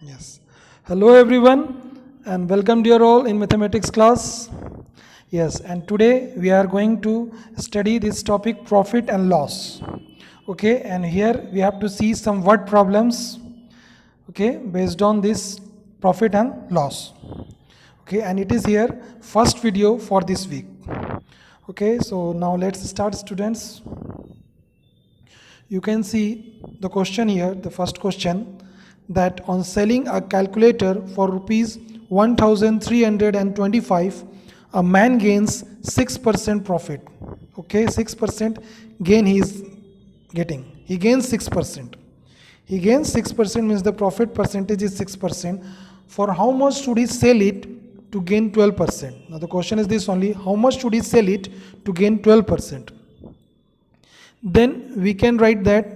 Yes. Hello everyone and welcome dear all in mathematics class. Yes, and today we are going to study this topic profit and loss. Okay, and here we have to see some word problems, okay, based on this profit and loss. Okay, and it is here first video for this week. Okay, so now let's start students. You can see the question here, the first question, that on selling a calculator for rupees 1325, a man gains 6% profit. Okay, 6% gain he is getting. He gains 6%. He gains 6% means the profit percentage is 6%. For how much should he sell it to gain 12%? Now the question is this only, how much should he sell it to gain 12%? Then we can write that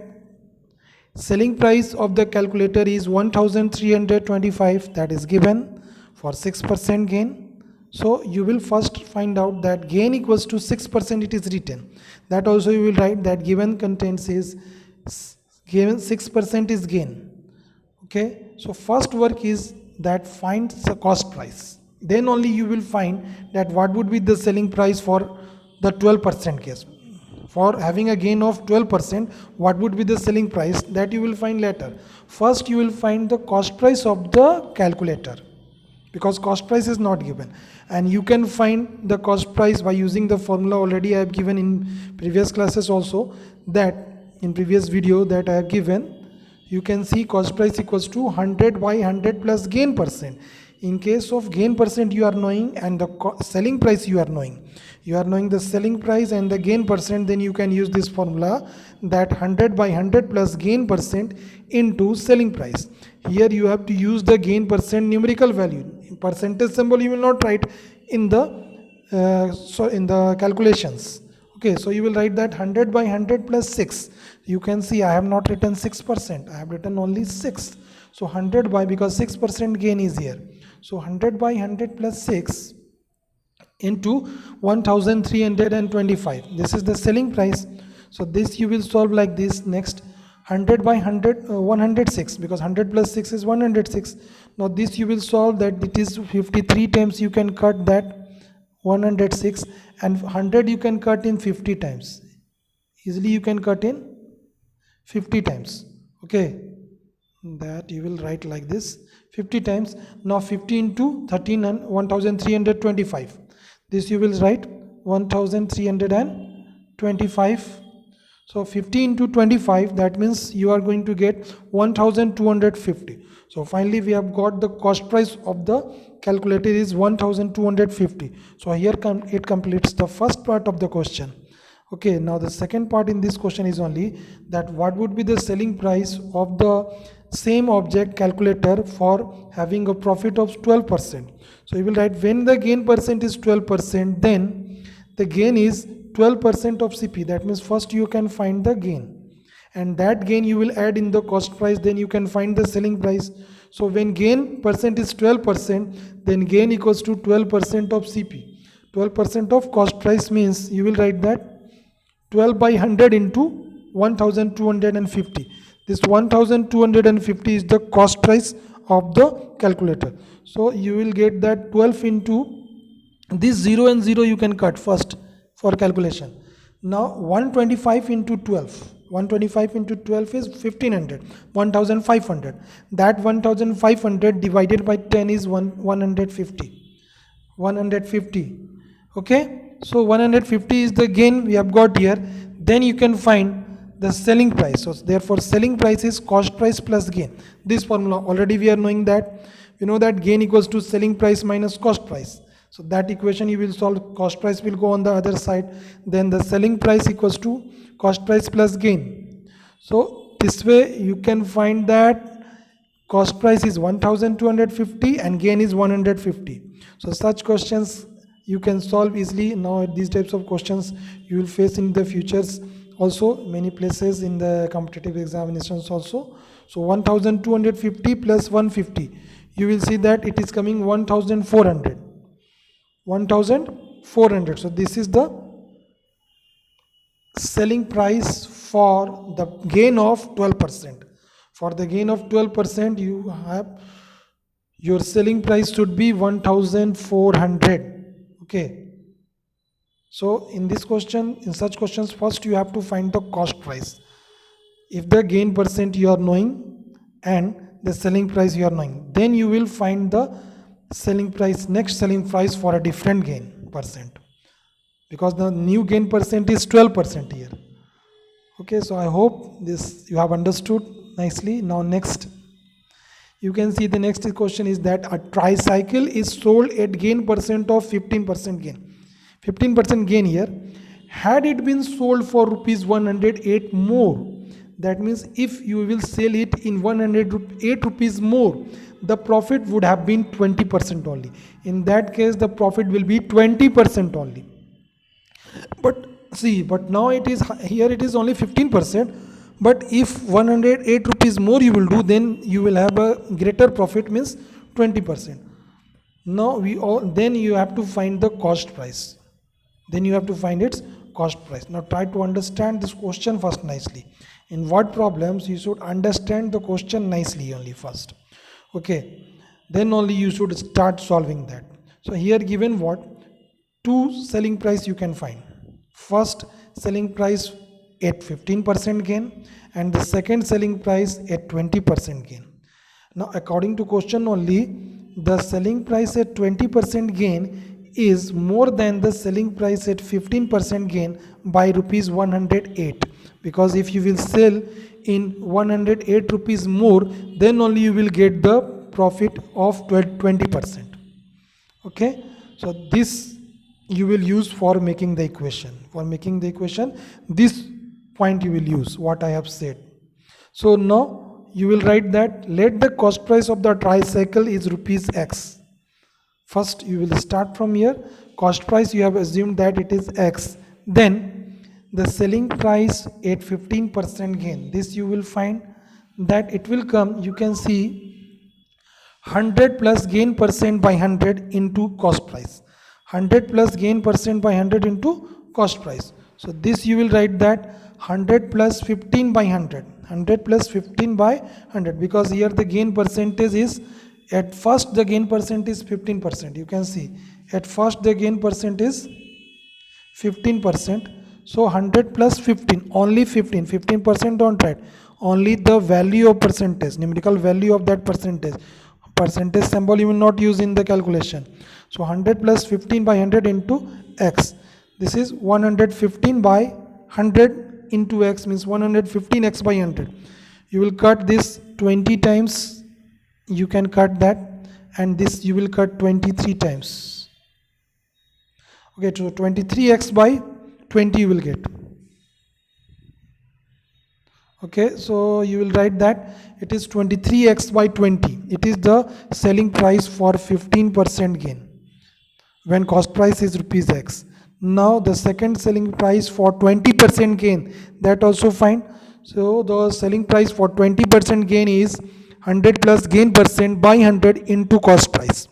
selling price of the calculator is 1325, that is given for 6% gain. So you will first find out that gain equals to 6%, it is written. That also you will write that given contents is given 6% is gain. Okay, so first work is that find the cost price. Then only you will find that what would be the selling price for the 12% case. For having a gain of 12%, what would be the selling price, that you will find later. First you will find the cost price of the calculator, because cost price is not given, and you can find the cost price by using the formula already I have given in previous classes also, that in previous video that I have given. You can see cost price equals to 100 by 100 plus gain percent. In case of gain percent you are knowing, and the selling price you are knowing. You are knowing the selling price and the gain percent, then you can use this formula, that 100 by 100 plus gain percent into selling price. Here you have to use the gain percent numerical value. Percentage symbol you will not write in the calculations. Okay, so you will write that 100 by 100 plus 6. You can see I have not written 6%, I have written only 6. So 100 by, because 6% gain is here. So 100 by 100 plus 6 into 1325. This is the selling price. So this you will solve like this. Next, 100 by 100, 106, because 100 plus 6 is 106. Now this you will solve that it is 53 times you can cut that 106, and 100 you can cut in 50 times. Easily you can cut in 50 times. Okay, that you will write like this, 50 times. Now 50 into 13 and 1325. This you will write 1325. So 50 into 25, that means you are going to get 1250. So finally we have got the cost price of the calculator is 1250. So here it completes the first part of the question. Okay, now the second part in this question is only that what would be the selling price of the same object calculator for having a profit of 12%. So you will write when the gain percent is 12%, then the gain is 12% of CP. That means first you can find the gain, and that gain you will add in the cost price, then you can find the selling price. So when gain percent is 12%, then gain equals to 12% of CP. 12% of cost price means you will write that 12 by 100 into 1250. This 1250 is the cost price of the calculator. So you will get that 12 into this 0 and 0 you can cut first for calculation. Now 125 into 12. 125 into 12 is 1500, 1500. That 1500 divided by 10 is 150. 150. Okay, so 150 is the gain we have got here. Then you can find the selling price. So therefore selling price is cost price plus gain. This formula already we are knowing that. You know that gain equals to selling price minus cost price. So that equation you will solve, cost price will go on the other side, then the selling price equals to cost price plus gain. So this way you can find that cost price is 1250 and gain is 150. So such questions you can solve easily. Now these types of questions you will face in the futures also, many places in the competitive examinations also. So 1250 plus 150, you will see that it is coming 1400. 1400. So this is the selling price for the gain of 12%. For the gain of 12%, you have your selling price should be 1400. Okay. So in this question, in such questions, first you have to find the cost price. If the gain percent you are knowing and the selling price you are knowing, then you will find the selling price, next selling price for a different gain percent, because the new gain percent is 12% here. Okay, so I hope this you have understood nicely. Now next, you can see the next question is that a tricycle is sold at gain percent of 15% gain. 15% gain here. Had it been sold for rupees 108 more, that means if you will sell it in 108 rupees more, the profit would have been 20% only. In that case, the profit will be 20% only. But see, but now it is here, it is only 15%. But if 108 rupees more you will do, then you will have a greater profit, means 20%. Now then you have to find the cost price. Then you have to find its cost price. Now try to understand this question first nicely. In word problems, you should understand the question nicely only first. Okay. Then only you should start solving that. So here given what? Two selling price you can find. First selling price at 15% gain and the second selling price at 20% gain. Now according to question only, the selling price at 20% gain is more than the selling price at 15% gain by rupees 108, because if you will sell in 108 rupees more, then only you will get the profit of 20%. Okay, so this you will use for making the equation. For making the equation, this point you will use what I have said. So now you will write that let the cost price of the tricycle is rupees X. First you will start from here. Cost price you have assumed that it is X. Then the selling price at 15% gain. This you will find that it will come, you can see 100 plus gain percent by 100 into cost price. 100 plus gain percent by 100 into cost price. So this you will write that 100 plus 15 by 100. 100 plus 15 by 100, because here the gain percentage is, at first the gain percent is 15%. You can see at first the gain percent is 15%. So 100 plus 15, only 15% don't write, only the value of percentage, numerical value of that percentage. Percentage symbol you will not use in the calculation. So 100 plus 15 by 100 into X. This is 115 by 100 into X, means 115X by 100. You will cut this 20 times, you can cut that, and this you will cut 23 times. Okay, so 23X by 20 you will get. Okay, so you will write that it is 23X by 20. It is the selling price for 15% gain when cost price is rupees X. Now the second selling price for 20% gain, that also fine. So the selling price for 20% gain is 100 plus gain percent by 100 into cost price.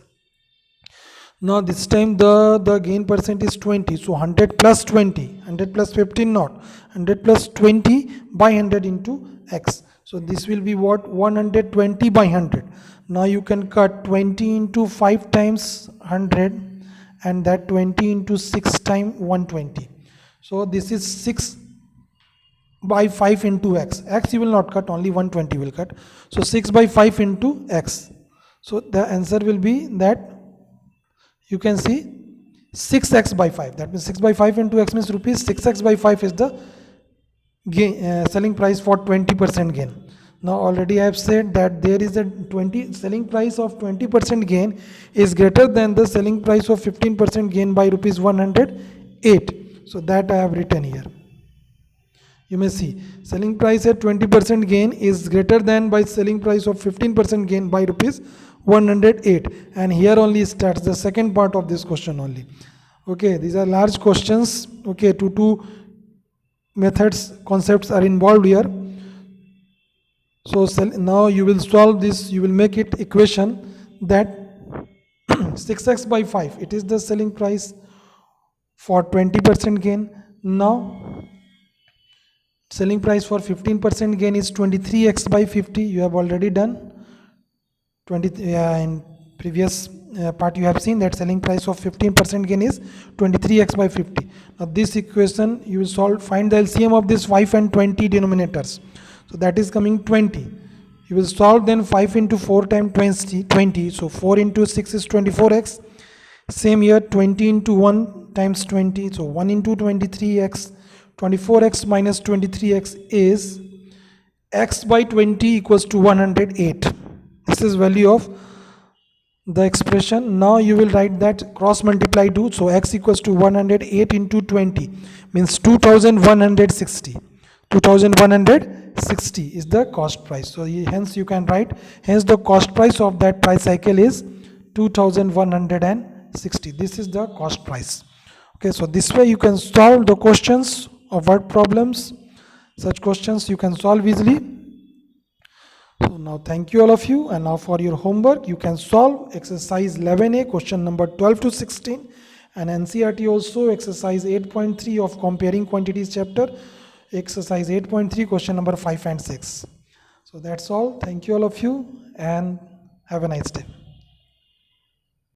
Now this time the gain percent is 20, so 100 plus 20, 100 plus 15 not, 100 plus 20 by 100 into X. So this will be what? 120 by 100. Now you can cut 20 into 5 times 100 and that 20 into 6 times 120. So this is 6 by 5 into X. X you will not cut, only 120 will cut. So 6 by 5 into X. So the answer will be that, you can see 6X by 5. That means 6 by 5 into X means rupees 6X by 5 is the gain, selling price for 20% gain. Now already I have said that there is a selling price of 20% gain is greater than the selling price of 15% gain by rupees 108. So that I have written here. You may see selling price at 20% gain is greater than by selling price of 15% gain by rupees 108, and here only starts the second part of this question only. Okay, these are large questions. Okay, two methods, concepts are involved here. So now you will solve this, you will make it equation that 6X by 5, it is the selling price for 20% gain. Now selling price for 15% gain is 23x by 50. You have already done 20 in previous part. You have seen that selling price of 15% gain is 23x by 50. Now this equation you will solve, find the LCM of this 5 and 20 denominators. So that is coming 20. You will solve then 5 into 4 times 20. So 4 into 6 is 24x. Same here, 20 into 1 times 20. So 1 into 23x. 24x minus 23x is x by 20 equals to 108. This is value of the expression. Now you will write that cross multiply 2. So x equals to 108 into 20 means 2160. 2160 is the cost price. So hence you can write, hence the cost price of that price cycle is 2160. This is the cost price. Okay, so this way you can solve the questions of word problems. Such questions you can solve easily. So now thank you all of you, and now for your homework you can solve exercise 11a question number 12 to 16 and NCERT also exercise 8.3 of comparing quantities chapter, exercise 8.3 question number 5 and 6. So that's all. Thank you all of you and have a nice day.